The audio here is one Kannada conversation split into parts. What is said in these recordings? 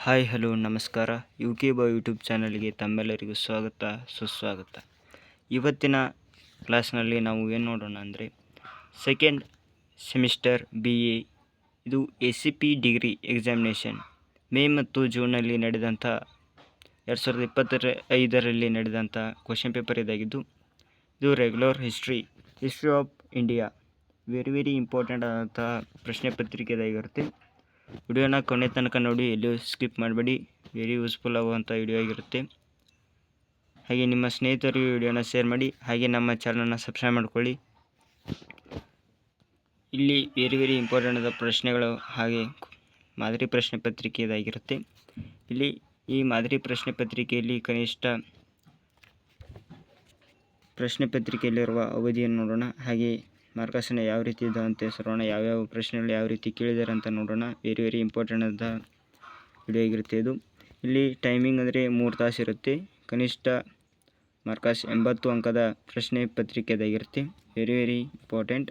ಹಾಯ್ ಹಲೋ ನಮಸ್ಕಾರ. UK ಬಾಯ್ ಯೂಟ್ಯೂಬ್ ಚಾನಲ್ಗೆ ತಮ್ಮೆಲ್ಲರಿಗೂ ಸ್ವಾಗತ ಸುಸ್ವಾಗತ. ಇವತ್ತಿನ ಕ್ಲಾಸ್ನಲ್ಲಿ ನಾವು ಏನು ನೋಡೋಣ ಅಂದರೆ ಸೆಕೆಂಡ್ ಸೆಮಿಸ್ಟರ್ BA ಇದು ACP ಡಿಗ್ರಿ ಎಕ್ಸಾಮಿನೇಷನ್ ಮೇ ಮತ್ತು ಜೂನ್ನಲ್ಲಿ ನಡೆದಂಥ 2025ರಲ್ಲಿ ನಡೆದಂಥ ಕ್ವಶನ್ ಪೇಪರ್ ಇದಾಗಿದ್ದು ಇದು regular history of India very important ಆದಂಥ ಪ್ರಶ್ನೆ ಪತ್ರಿಕೆ ಇದಾಗಿರುತ್ತೆ. ವಿಡಿಯೋನ ಕೊನೆ ತನಕ ನೋಡಿ, ಎಲ್ಲೂ ಸ್ಕಿಪ್ ಮಾಡಬೇಡಿ. ವೆರಿ ಯೂಸ್ಫುಲ್ ಆಗುವಂಥ ವಿಡಿಯೋ ಆಗಿರುತ್ತೆ. ಹಾಗೆ ನಿಮ್ಮ ಸ್ನೇಹಿತರಿಗೆ ವಿಡಿಯೋನ ಶೇರ್ ಮಾಡಿ, ಹಾಗೆ ನಮ್ಮ ಚಾನಲ್ನ ಸಬ್ಸ್ಕ್ರೈಬ್ ಮಾಡ್ಕೊಳ್ಳಿ. ಇಲ್ಲಿ ವೆರಿ ಇಂಪಾರ್ಟೆಂಟ್ ಆದ ಪ್ರಶ್ನೆಗಳು ಹಾಗೆ ಮಾದರಿ ಪ್ರಶ್ನೆ ಪತ್ರಿಕೆ ಇದಾಗಿರುತ್ತೆ. ಇಲ್ಲಿ ಈ ಮಾದರಿ ಪ್ರಶ್ನೆ ಪತ್ರಿಕೆಯಲ್ಲಿ ಕನಿಷ್ಠ ಪ್ರಶ್ನೆ ಪತ್ರಿಕೆಯಲ್ಲಿರುವ ಅವಧಿಯನ್ನು ನೋಡೋಣ. ಹಾಗೆ ಮಾರ್ಗದರ್ಶನ ಯಾವ ರೀತಿ ಇದ್ದಾವೆ ಅಂತ ಹೆಸರೋಣ, ಯಾವ್ಯಾವ ಪ್ರಶ್ನೆಗಳು ಯಾವ ರೀತಿ ಕೇಳಿದ್ದಾರೆ ಅಂತ ನೋಡೋಣ. ವೆರಿ ಇಂಪಾರ್ಟೆಂಟ್ ಆದ ವಿಡಿಯೋ ಆಗಿರುತ್ತೆ ಇದು. ಇಲ್ಲಿ ಟೈಮಿಂಗ್ ಅಂದರೆ 3 ತಾಸು ಇರುತ್ತೆ. ಕನಿಷ್ಠ ಮಾರ್ಕಸ್ 80 ಅಂಕದ ಪ್ರಶ್ನೆ ಪತ್ರಿಕೆದಾಗಿರುತ್ತೆ. Very important.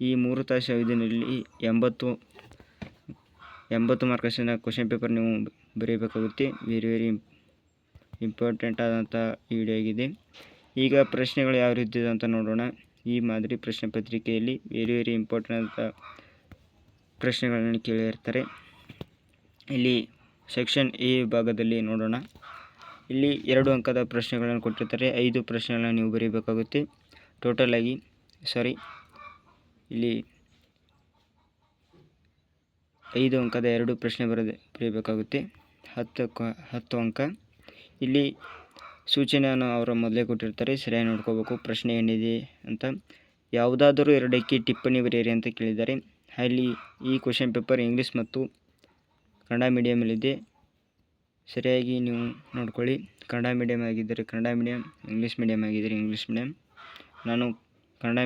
ಈ 3 ತಾಸು ಅವಧಿಯಲ್ಲಿ 80 ಮಾರ್ಕಸಿನ ಕ್ವಶನ್ ಪೇಪರ್ ನೀವು ಬರೀಬೇಕಾಗುತ್ತೆ. ವೆರಿ ಇಂಪಾರ್ಟೆಂಟ್ ಆದಂಥ ವಿಡಿಯೋ ಆಗಿದೆ. ಈಗ ಪ್ರಶ್ನೆಗಳು ಯಾವ ರೀತಿ ಇದೆ ಅಂತ ನೋಡೋಣ. ಈ ಮಾದರಿ ಪ್ರಶ್ನೆ ಪತ್ರಿಕೆಯಲ್ಲಿ ವೆರಿ ಇಂಪಾರ್ಟೆಂಟ್ ಆದ ಪ್ರಶ್ನೆಗಳನ್ನು ಕೇಳಿರ್ತಾರೆ. ಇಲ್ಲಿ ಸೆಕ್ಷನ್ ಎ ಭಾಗದಲ್ಲಿ ನೋಡೋಣ. ಇಲ್ಲಿ 2 ಅಂಕದ ಪ್ರಶ್ನೆಗಳನ್ನು ಕೊಟ್ಟಿರ್ತಾರೆ. 5 ಪ್ರಶ್ನೆಗಳನ್ನು ನೀವು ಬರೀಬೇಕಾಗುತ್ತೆ. ಇಲ್ಲಿ 5 ಅಂಕದ 2 ಪ್ರಶ್ನೆ ಬರೀಬೇಕಾಗುತ್ತೆ. 10 ಅಂಕ. ಇಲ್ಲಿ ಸೂಚನೆಯನ್ನು ಅವರು ಮೊದಲೇ ಕೊಟ್ಟಿರ್ತಾರೆ, ಸರಿಯಾಗಿ ನೋಡ್ಕೋಬೇಕು. ಪ್ರಶ್ನೆ ಏನಿದೆ ಅಂತ, ಯಾವುದಾದರೂ 2ಕ್ಕೆ ಟಿಪ್ಪಣಿ ಬರೆಯಿರಿ ಅಂತ ಕೇಳಿದ್ದಾರೆ. ಅಲ್ಲಿ ಈ ಕ್ವಶನ್ ಪೇಪರ್ ಇಂಗ್ಲೀಷ್ ಮತ್ತು ಕನ್ನಡ ಮೀಡಿಯಮಲ್ಲಿದೆ. ಸರಿಯಾಗಿ ನೀವು ನೋಡ್ಕೊಳ್ಳಿ. ಕನ್ನಡ ಮೀಡಿಯಮ್ ಆಗಿದ್ದರೆ ಕನ್ನಡ ಮೀಡಿಯಮ್, ಇಂಗ್ಲೀಷ್ ಮೀಡಿಯಮ್ ಆಗಿದ್ದರೆ ಇಂಗ್ಲೀಷ್ ಮೀಡಿಯಮ್. ನಾನು ಕನ್ನಡ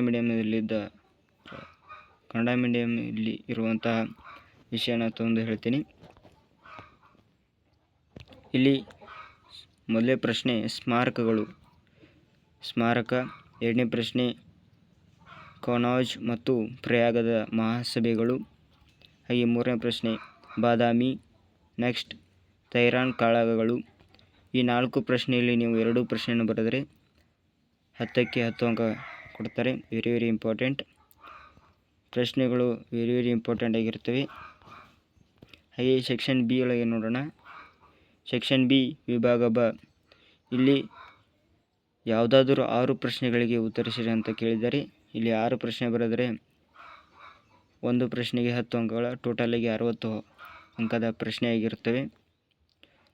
ಮೀಡಿಯಮಲ್ಲಿ ಇರುವಂತಹ ವಿಷಯನ ತಂದು ಹೇಳ್ತೀನಿ. ಇಲ್ಲಿ ಮೊದಲೇ ಪ್ರಶ್ನೆ ಸ್ಮಾರಕ. 2ನೇ ಪ್ರಶ್ನೆ ಕನೌಜ್ ಮತ್ತು ಪ್ರಯಾಗದ ಮಹಾಸಭೆಗಳು. ಹಾಗೆ 3ನೇ ಪ್ರಶ್ನೆ ಬಾದಾಮಿ. ನೆಕ್ಸ್ಟ್ ತೈರಾನ್ ಕಾಳಗಗಳು. ಈ 4 ಪ್ರಶ್ನೆಯಲ್ಲಿ ನೀವು 2 ಪ್ರಶ್ನೆಯನ್ನು ಬರೆದರೆ 10ಕ್ಕೆ 10 ಅಂಕ ಕೊಡ್ತಾರೆ. ವೆರಿ ಇಂಪಾರ್ಟೆಂಟ್ ಪ್ರಶ್ನೆಗಳು, ವೆರಿ ಇಂಪಾರ್ಟೆಂಟ್ ಆಗಿರ್ತವೆ. ಹಾಗೆ ಸೆಕ್ಷನ್ ಬಿ ಒಳಗೆ ನೋಡೋಣ. ಸೆಕ್ಷನ್ ಬಿ ವಿಭಾಗ ಬ. ಇಲ್ಲಿ ಯಾವುದಾದರೂ 6 ಪ್ರಶ್ನೆಗಳಿಗೆ ಉತ್ತರಿಸಿರಿ ಅಂತ ಕೇಳಿದ್ದಾರೆ. ಇಲ್ಲಿ 6 ಪ್ರಶ್ನೆ ಬರೆದರೆ 1 ಪ್ರಶ್ನೆಗೆ 10 ಅಂಕಗಳ, ಟೋಟಲಾಗಿ 60 ಅಂಕದ ಪ್ರಶ್ನೆ ಆಗಿರುತ್ತವೆ.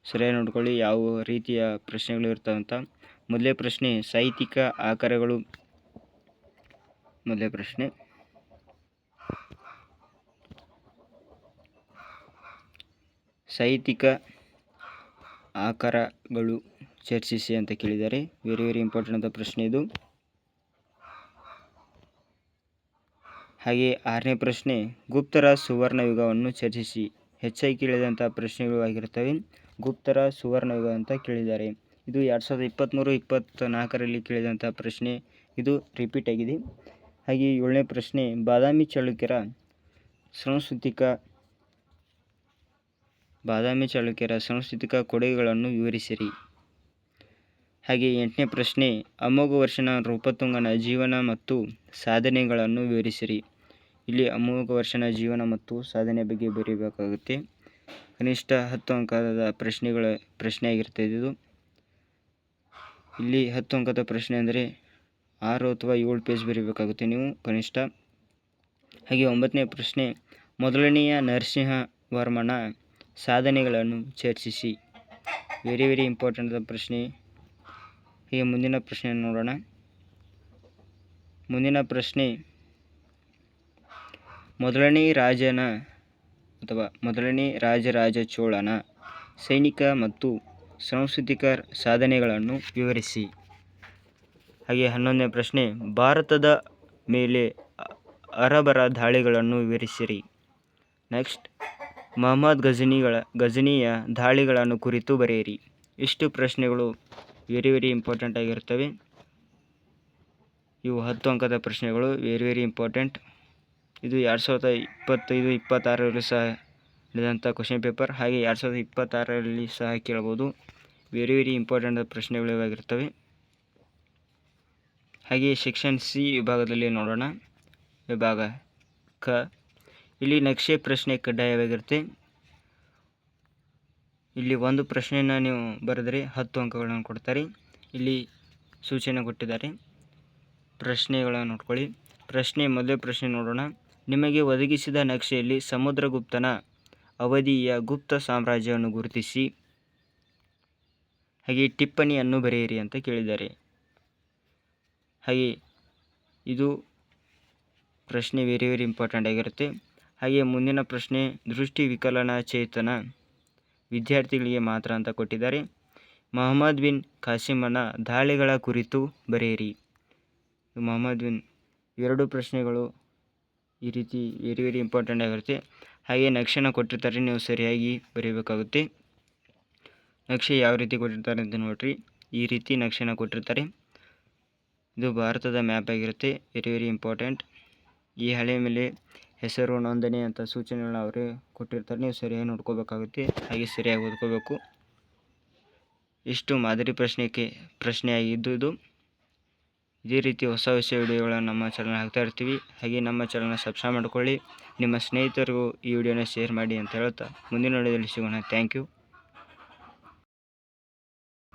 ಸರಿಯಾಗಿ ನೋಡ್ಕೊಳ್ಳಿ ಯಾವ ರೀತಿಯ ಪ್ರಶ್ನೆಗಳು ಇರ್ತವೆ ಅಂತ. ಮೊದಲೇ ಪ್ರಶ್ನೆ ಸಾಹಿತ್ಯಿಕ ಆಕಾರಗಳು. ಮೊದಲೇ ಪ್ರಶ್ನೆ ಸಾಹಿತ್ಯಿಕ ಆಕಾರಗಳು ಚರ್ಚಿಸಿ ಅಂತ ಕೇಳಿದ್ದಾರೆ. ವೆರಿ ಇಂಪಾರ್ಟೆಂಟ್ ಆದ ಪ್ರಶ್ನೆ ಇದು. ಹಾಗೆ 6ನೇ ಪ್ರಶ್ನೆ ಗುಪ್ತರ ಸುವರ್ಣ ಯುಗವನ್ನು ಚರ್ಚಿಸಿ. ಹೆಚ್ಚಾಗಿ ಕೇಳಿದಂಥ ಪ್ರಶ್ನೆಗಳು ಆಗಿರ್ತವೆ. ಗುಪ್ತರ ಸುವರ್ಣ ಯುಗ ಅಂತ ಕೇಳಿದ್ದಾರೆ. ಇದು 2023-24ರಲ್ಲಿ ಕೇಳಿದಂಥ ಪ್ರಶ್ನೆ. ಇದು ರಿಪೀಟ್ ಆಗಿದೆ. ಹಾಗೆ 7ನೇ ಪ್ರಶ್ನೆ ಬಾದಾಮಿ ಚಾಲುಕ್ಯರ ಸಾಂಸ್ಕೃತಿಕ ಕೊಡುಗೆಗಳನ್ನು ವಿವರಿಸಿರಿ. ಹಾಗೆ 8ನೇ ಪ್ರಶ್ನೆ ಅಮೋಘ ವರ್ಷನ ನೃಪತುಂಗನ ಜೀವನ ಮತ್ತು ಸಾಧನೆಗಳನ್ನು ವಿವರಿಸಿರಿ. ಇಲ್ಲಿ ಅಮೋಘ ವರ್ಷನ ಜೀವನ ಮತ್ತು ಸಾಧನೆ ಬಗ್ಗೆ ಬರೀಬೇಕಾಗುತ್ತೆ. ಕನಿಷ್ಠ 10 ಅಂಕದ ಪ್ರಶ್ನೆ ಆಗಿರ್ತದೆ ಇದು. ಇಲ್ಲಿ 10 ಅಂಕದ ಪ್ರಶ್ನೆ ಅಂದರೆ 6 ಅಥವಾ 7 ಪೇಜ್ ಬರೀಬೇಕಾಗುತ್ತೆ ನೀವು ಕನಿಷ್ಠ. ಹಾಗೆ 9ನೇ ಪ್ರಶ್ನೆ ಮೊದಲನೆಯ ನರಸಿಂಹವರ್ಮನ ಸಾಧನೆಗಳನ್ನು ಚರ್ಚಿಸಿ. ವೆರಿ ಇಂಪಾರ್ಟೆಂಟ್ ಆದ ಪ್ರಶ್ನೆ. ಹೀಗೆ ಮುಂದಿನ ಪ್ರಶ್ನೆ ನೋಡೋಣ. ಮುಂದಿನ ಪ್ರಶ್ನೆ ಮೊದಲನೇ ರಾಜರಾಜ ಚೋಳನ ಸೈನಿಕ ಮತ್ತು ಸಾಂಸ್ಕೃತಿಕ ಸಾಧನೆಗಳನ್ನು ವಿವರಿಸಿ. ಹಾಗೆ 11ನೇ ಪ್ರಶ್ನೆ ಭಾರತದ ಮೇಲೆ ಅರಬರ ದಾಳಿಗಳನ್ನು ವಿವರಿಸಿರಿ. ನೆಕ್ಸ್ಟ್ ಮೊಹಮ್ಮದ್ ಗಜನಿಯ ದಾಳಿಗಳನ್ನು ಕುರಿತು ಬರೆಯಿರಿ. ಇಷ್ಟು ಪ್ರಶ್ನೆಗಳು ವೆರಿ ಇಂಪಾರ್ಟೆಂಟ್ ಆಗಿರ್ತವೆ. ಇವು 10 ಅಂಕದ ಪ್ರಶ್ನೆಗಳು ವೆರಿ ಇಂಪಾರ್ಟೆಂಟ್. ಇದು 2025-26ರಲ್ಲಿ ಸಹ ನಡೆದಂಥ ಕ್ವಶನ್ ಪೇಪರ್. ಹಾಗೆ 2026ರಲ್ಲಿ ಸಹ ಕೇಳ್ಬೋದು. ವೆರಿ ಇಂಪಾರ್ಟೆಂಟ್ ಪ್ರಶ್ನೆಗಳು ಇವಾಗಿರ್ತವೆ. ಹಾಗೆ ಸೆಕ್ಷನ್ ಸಿ ವಿಭಾಗದಲ್ಲಿ ನೋಡೋಣ. ವಿಭಾಗ ಕ, ಇಲ್ಲಿ ನಕ್ಷೆ ಪ್ರಶ್ನೆ ಕಡ್ಡಾಯವಾಗಿರುತ್ತೆ. ಇಲ್ಲಿ ಒಂದು ಪ್ರಶ್ನೆಯನ್ನು ನೀವು ಬರೆದರೆ 10 ಅಂಕಗಳನ್ನು ಕೊಡ್ತಾರೆ. ಇಲ್ಲಿ ಸೂಚನೆ ಕೊಟ್ಟಿದ್ದಾರೆ, ಪ್ರಶ್ನೆಗಳನ್ನು ನೋಡ್ಕೊಳ್ಳಿ. ಮೊದಲ ಪ್ರಶ್ನೆ ನೋಡೋಣ. ನಿಮಗೆ ಒದಗಿಸಿದ ನಕ್ಷೆಯಲ್ಲಿ ಸಮುದ್ರಗುಪ್ತನ ಅವಧಿಯ ಗುಪ್ತ ಸಾಮ್ರಾಜ್ಯವನ್ನು ಗುರುತಿಸಿ ಹಾಗೆ ಟಿಪ್ಪಣಿಯನ್ನು ಬರೆಯಿರಿ ಅಂತ ಕೇಳಿದ್ದಾರೆ. ಹಾಗೆ ಇದು ಪ್ರಶ್ನೆ ವೆರಿ ಇಂಪಾರ್ಟೆಂಟ್ ಆಗಿರುತ್ತೆ. ಹಾಗೆ ಮುಂದಿನ ಪ್ರಶ್ನೆ, ದೃಷ್ಟಿ ವಿಕಲನಚೇತನ ವಿದ್ಯಾರ್ಥಿಗಳಿಗೆ ಮಾತ್ರ ಅಂತ ಕೊಟ್ಟಿದ್ದಾರೆ. ಮೊಹಮ್ಮದ್ ಬಿನ್ ಕಾಸಿಮನ ದಾಳಿಗಳ ಕುರಿತು ಬರೆಯಿರಿ. ಮೊಹಮ್ಮದ್ ಬಿನ್, ಎರಡು ಪ್ರಶ್ನೆಗಳು ಈ ರೀತಿ ವೆರಿ ಇಂಪಾರ್ಟೆಂಟ್ ಆಗಿರುತ್ತೆ. ಹಾಗೆ ನಕ್ಷೆನ ಕೊಟ್ಟಿರ್ತಾರೆ, ನೀವು ಸರಿಯಾಗಿ ಬರೀಬೇಕಾಗುತ್ತೆ. ನಕ್ಷೆ ಯಾವ ರೀತಿ ಕೊಟ್ಟಿರ್ತಾರೆ ಅಂತ ನೋಡ್ರಿ. ಈ ರೀತಿ ನಕ್ಷೆನ ಕೊಟ್ಟಿರ್ತಾರೆ. ಇದು ಭಾರತದ ಮ್ಯಾಪ್ ಆಗಿರುತ್ತೆ. Very important. ಈ ಹಳೆ ಮೇಲೆ ಹೆಸರು ನೋಂದಣಿ ಅಂತ ಸೂಚನೆಗಳನ್ನ ಅವರೇ ಕೊಟ್ಟಿರ್ತಾರೆ, ನೀವು ಸರಿಯಾಗಿ ನೋಡ್ಕೋಬೇಕಾಗುತ್ತೆ. ಹಾಗೆ ಸರಿಯಾಗಿ ಓದ್ಕೋಬೇಕು. ಇಷ್ಟು ಮಾದರಿ ಪ್ರಶ್ನೆಯಾಗಿದ್ದು ಇದು. ಇದೇ ರೀತಿ ಹೊಸ ವಿಡಿಯೋಗಳನ್ನು ನಮ್ಮ ಚಾನಲ್ ಹಾಕ್ತಾ ಇರ್ತೀವಿ. ಹಾಗೆ ನಮ್ಮ ಚಾನಲ್ನ ಸಬ್ಸ್ಕ್ರೈಬ್ ಮಾಡ್ಕೊಳ್ಳಿ. ನಿಮ್ಮ ಸ್ನೇಹಿತರಿಗೂ ಈ ವಿಡಿಯೋನ ಶೇರ್ ಮಾಡಿ ಅಂತ ಹೇಳ್ತಾ ಮುಂದಿನ ವಿಡಿಯೋದಲ್ಲಿ ಸಿಗೋಣ. Thank you.